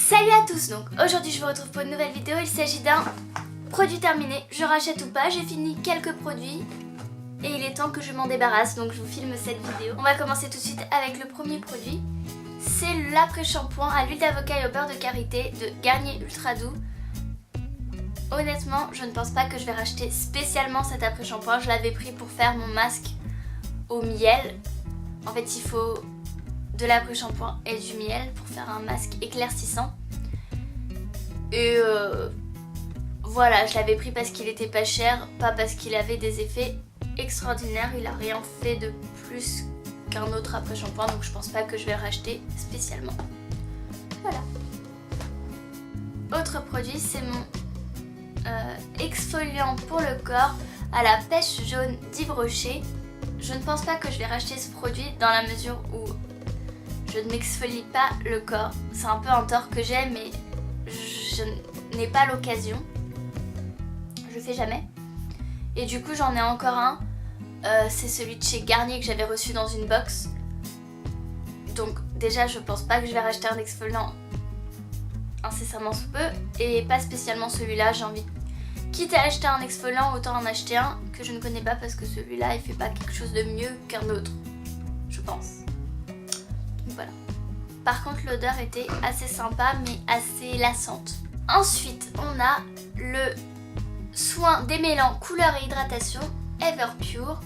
Salut à tous, donc aujourd'hui je vous retrouve pour une nouvelle vidéo. Il s'agit d'un produit terminé, je rachète ou pas, j'ai fini quelques produits et il est temps que je m'en débarrasse, donc je vous filme cette vidéo. On va commencer tout de suite avec le premier produit. C'est l'après-shampoing à l'huile d'avocat et au beurre de karité de Garnier Ultra Doux. Honnêtement, je ne pense pas que je vais racheter spécialement cet après-shampoing. Je l'avais pris pour faire mon masque au miel. En fait, il faut de l'après-shampoing et du miel pour faire un masque éclaircissant. Et voilà, je l'avais pris parce qu'il était pas cher, pas parce qu'il avait des effets extraordinaires. Il a rien fait de plus qu'un autre après-shampoing, donc je pense pas que je vais le racheter spécialement. Voilà. Autre produit, c'est mon exfoliant pour le corps à la pêche jaune d'Yves Rocher. Je ne pense pas que je vais racheter ce produit dans la mesure où je ne m'exfolie pas le corps. C'est un peu un tort que j'ai, mais je n'ai pas l'occasion. Je fais jamais. Et du coup, j'en ai encore un. C'est celui de chez Garnier que j'avais reçu dans une box. Donc déjà, je pense pas que je vais racheter un exfoliant incessamment sous peu. Et pas spécialement celui-là. J'ai envie, quitte à acheter un exfoliant, autant en acheter un que je ne connais pas parce que celui-là, il fait pas quelque chose de mieux qu'un autre. Je pense. Voilà. Par contre, l'odeur était assez sympa mais assez lassante. Ensuite, on a le soin démêlant couleur et hydratation Everpure.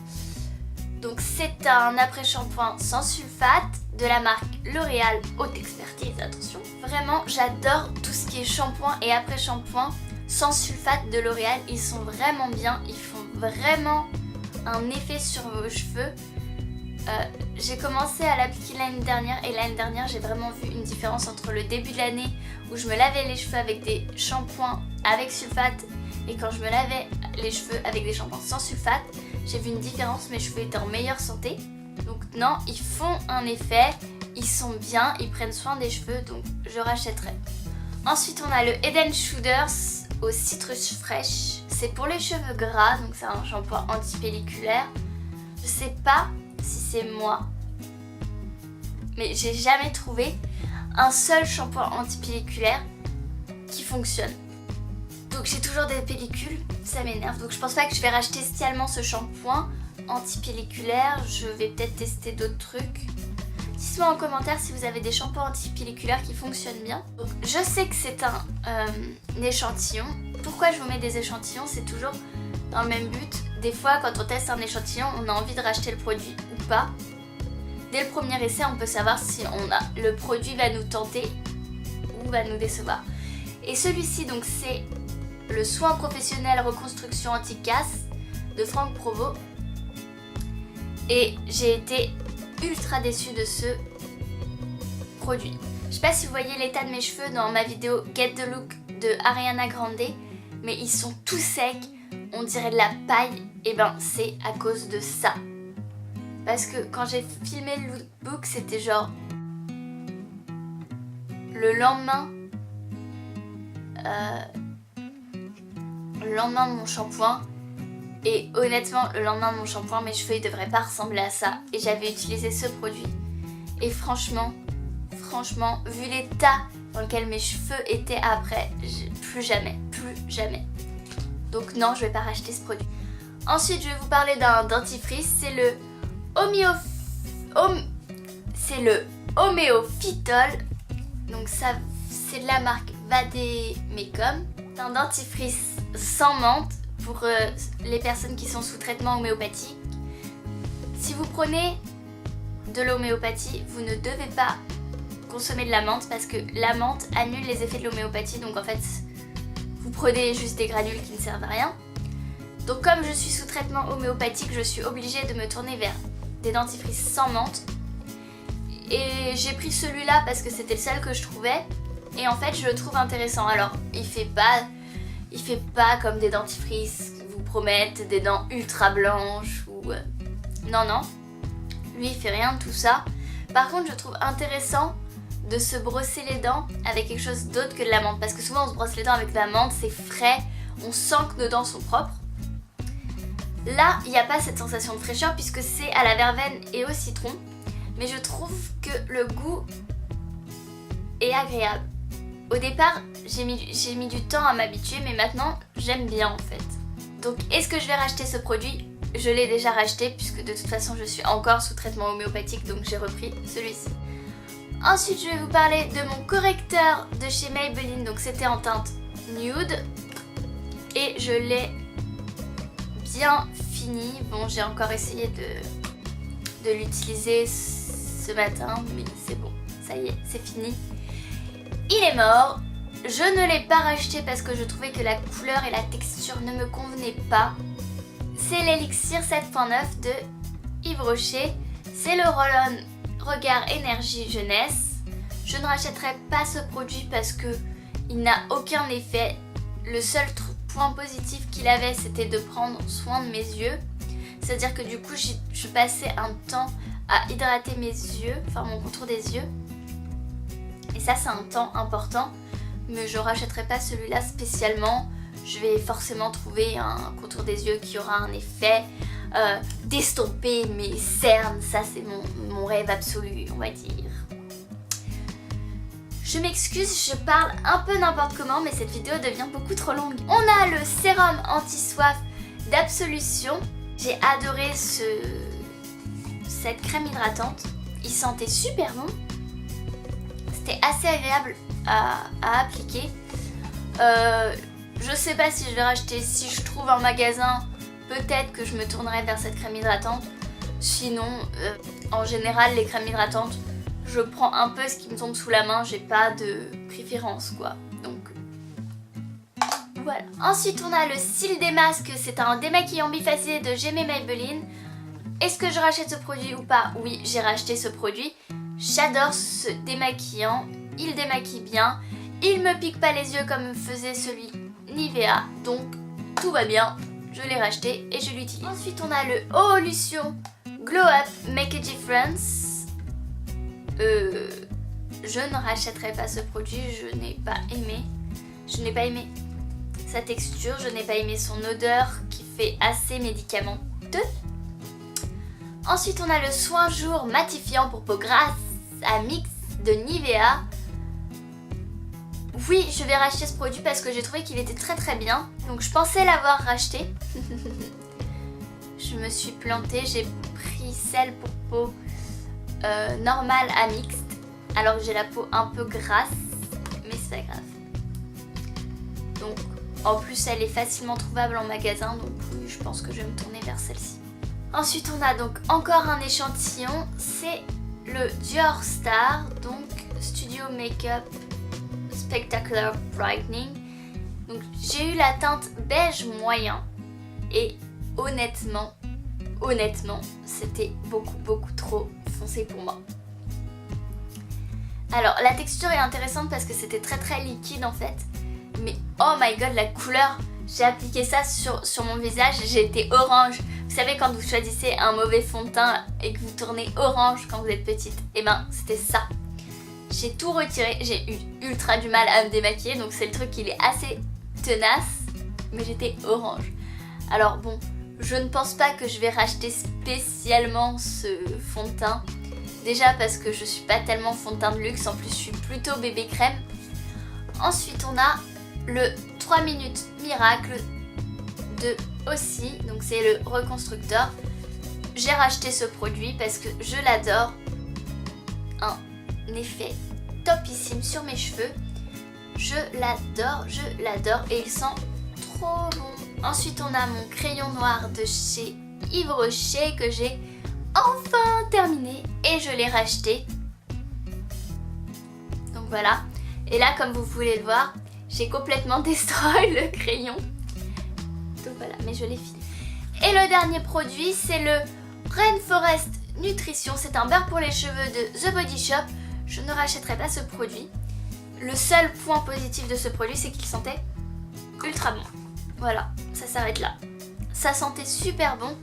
Donc c'est un après-shampoing sans sulfate de la marque L'Oréal Haute Expertise. Attention, vraiment j'adore tout ce qui est shampoing et après-shampoing sans sulfate de L'Oréal. Ils sont vraiment bien, ils font vraiment un effet sur vos cheveux. J'ai commencé à l'appliquer l'année dernière et l'année dernière j'ai vraiment vu une différence entre le début de l'année où je me lavais les cheveux avec des shampoings avec sulfate et quand je me lavais les cheveux avec des shampoings sans sulfate. J'ai vu une différence, mes cheveux étaient en meilleure santé. Donc non, ils font un effet, ils sont bien, ils prennent soin des cheveux, donc je rachèterai. Ensuite on a le Head and Shoulders au citrus fraîche. C'est pour les cheveux gras, donc c'est un shampoing anti-pelliculaire. Je sais pas si c'est moi, mais j'ai jamais trouvé un seul shampoing anti-pelliculaire qui fonctionne. Donc j'ai toujours des pellicules, ça m'énerve. Donc je pense pas que je vais racheter spécialement ce shampoing anti-pelliculaire. Je vais peut-être tester d'autres trucs. Dites-moi en commentaire si vous avez des shampoings anti-pelliculaires qui fonctionnent bien. Donc, je sais que c'est un échantillon. Pourquoi je vous mets des échantillons? C'est toujours dans le même but. Des fois quand on teste un échantillon, on a envie de racheter le produit ou pas. Dès le premier essai, on peut savoir si le produit va nous tenter ou va nous décevoir. Et celui-ci, donc c'est le soin professionnel reconstruction anti-casse de Franck Provost. Et j'ai été ultra déçue de ce produit. Je sais pas si vous voyez l'état de mes cheveux dans ma vidéo Get the Look de Ariana Grande, mais ils sont tout secs, on dirait de la paille. Et ben c'est à cause de ça. Parce que quand j'ai filmé le lookbook, c'était genre le lendemain de mon shampoing. Et honnêtement, le lendemain de mon shampoing, mes cheveux ils devraient pas ressembler à ça. Et j'avais utilisé ce produit. Et franchement, vu l'état dans lequel mes cheveux étaient après, plus jamais. Donc non, je vais pas racheter ce produit. Ensuite, je vais vous parler d'un dentifrice. C'est le Homéophytol. Donc ça, c'est de la marque Vademecum. C'est un dentifrice sans menthe pour les personnes qui sont sous traitement homéopathique. Si vous prenez de l'homéopathie, vous ne devez pas consommer de la menthe parce que la menthe annule les effets de l'homéopathie. Donc en fait, vous prenez juste des granules qui ne servent à rien. Donc comme je suis sous traitement homéopathique, je suis obligée de me tourner vers des dentifrices sans menthe. Et j'ai pris celui-là parce que c'était le seul que je trouvais. Et en fait, je le trouve intéressant. Alors, il fait pas comme des dentifrices qui vous promettent des dents ultra blanches ou... Non. Lui, il fait rien de tout ça. Par contre, je trouve intéressant de se brosser les dents avec quelque chose d'autre que de la menthe. Parce que souvent, on se brosse les dents avec de la menthe, c'est frais. On sent que nos dents sont propres. Là, il n'y a pas cette sensation de fraîcheur puisque c'est à la verveine et au citron. Mais je trouve que le goût est agréable. Au départ, j'ai mis du temps à m'habituer, mais maintenant, j'aime bien en fait. Donc, est-ce que je vais racheter ce produit? Je l'ai déjà racheté, puisque de toute façon, je suis encore sous traitement homéopathique, donc j'ai repris celui-ci. Ensuite, je vais vous parler de mon correcteur de chez Maybelline, donc c'était en teinte nude. Et je l'ai bien fini. Bon, j'ai encore essayé de l'utiliser ce matin, mais c'est bon, ça y est, c'est fini. Il est mort. Je ne l'ai pas racheté parce que je trouvais que la couleur et la texture ne me convenaient pas. C'est l'élixir 7.9 de Yves Rocher. C'est le Roll-On Regard Énergie Jeunesse. Je ne rachèterai pas ce produit parce que il n'a aucun effet. Le seul point positif qu'il avait, c'était de prendre soin de mes yeux. C'est-à-dire que du coup, je passais un temps à hydrater mes yeux, enfin mon contour des yeux. Et ça, c'est un temps important. Mais je ne rachèterai pas celui-là spécialement. Je vais forcément trouver un contour des yeux qui aura un effet d'estomper mes cernes. Ça, c'est mon rêve absolu, on va dire. Je m'excuse, je parle un peu n'importe comment, mais cette vidéo devient beaucoup trop longue. On a le sérum anti-soif d'Absolution. J'ai adoré cette crème hydratante. Il sentait super bon. C'était assez agréable à appliquer. Je sais pas si je vais racheter. Si je trouve un magasin, peut-être que je me tournerai vers cette crème hydratante. Sinon, en général, les crèmes hydratantes, je prends un peu ce qui me tombe sous la main. J'ai pas de préférence, quoi. Donc, voilà. Ensuite, on a le cils des masques. C'est un démaquillant bifacé de J'aimais Maybelline. Est-ce que je rachète ce produit ou pas? Oui, j'ai racheté ce produit. J'adore ce démaquillant. Il démaquille bien. Il me pique pas les yeux comme faisait celui Nivea. Donc, tout va bien. Je l'ai racheté et je l'utilise. Ensuite, on a le Oolution Glow Up Make a Difference. Je ne rachèterai pas ce produit. Je n'ai pas aimé. Je n'ai pas aimé sa texture. Je n'ai pas aimé son odeur qui fait assez médicamenteux. Ensuite, on a le soin jour matifiant pour peau grasse à mix de Nivea. Oui, je vais racheter ce produit parce que j'ai trouvé qu'il était très très bien. Donc je pensais l'avoir racheté. Je me suis plantée, j'ai pris celle pour peau normale à mixte. Alors que j'ai la peau un peu grasse, mais c'est pas grave. Donc en plus elle est facilement trouvable en magasin, donc oui, je pense que je vais me tourner vers celle-ci. Ensuite on a donc encore un échantillon, c'est le Dior Star, donc Studio Makeup Spectacular Brightening. Donc j'ai eu la teinte beige moyen et honnêtement c'était beaucoup trop foncé pour moi. Alors la texture est intéressante parce que c'était très liquide en fait, mais oh my god la couleur, j'ai appliqué ça sur mon visage, j'ai été orange. Vous savez quand vous choisissez un mauvais fond de teint et que vous tournez orange quand vous êtes petite, et ben c'était ça. J'ai tout retiré, j'ai eu ultra du mal à me démaquiller, donc c'est le truc qui est assez tenace, mais j'étais orange. Alors bon, je ne pense pas que je vais racheter spécialement ce fond de teint. Déjà parce que je suis pas tellement fond de teint de luxe, en plus je suis plutôt bébé crème. Ensuite on a le 3 minutes miracle de Aussi, donc c'est le reconstructeur. J'ai racheté ce produit parce que je l'adore. Un effet topissime sur mes cheveux. Je l'adore et il sent trop bon. Ensuite on a mon crayon noir de chez Yves Rocher que j'ai enfin terminé et je l'ai racheté. Donc voilà. Et là comme vous pouvez le voir, j'ai complètement destroy le crayon. Donc voilà, mais je l'ai fini. Et le dernier produit, c'est le Rainforest Nutrition. C'est un beurre pour les cheveux de The Body Shop. Je ne rachèterai pas ce produit. Le seul point positif de ce produit, c'est qu'il sentait ultra bon. Voilà, ça s'arrête là. Ça sentait super bon,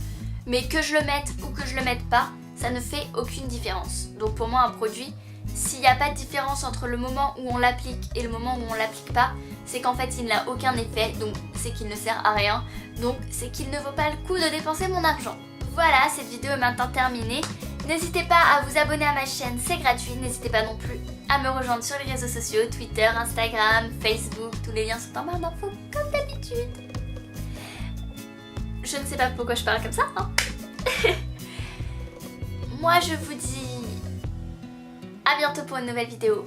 mais que je le mette ou que je le mette pas, ça ne fait aucune différence. Donc pour moi, un produit, s'il n'y a pas de différence entre le moment où on l'applique et le moment où on l'applique pas, c'est qu'en fait il n'a aucun effet, donc c'est qu'il ne sert à rien, donc c'est qu'il ne vaut pas le coup de dépenser mon argent. Voilà, cette vidéo est maintenant terminée. N'hésitez pas à vous abonner à ma chaîne, c'est gratuit. N'hésitez pas non plus à me rejoindre sur les réseaux sociaux, Twitter, Instagram, Facebook, tous les liens sont en barre d'infos comme d'habitude. Je ne sais pas pourquoi je parle comme ça, hein. Moi je vous dis à bientôt pour une nouvelle vidéo.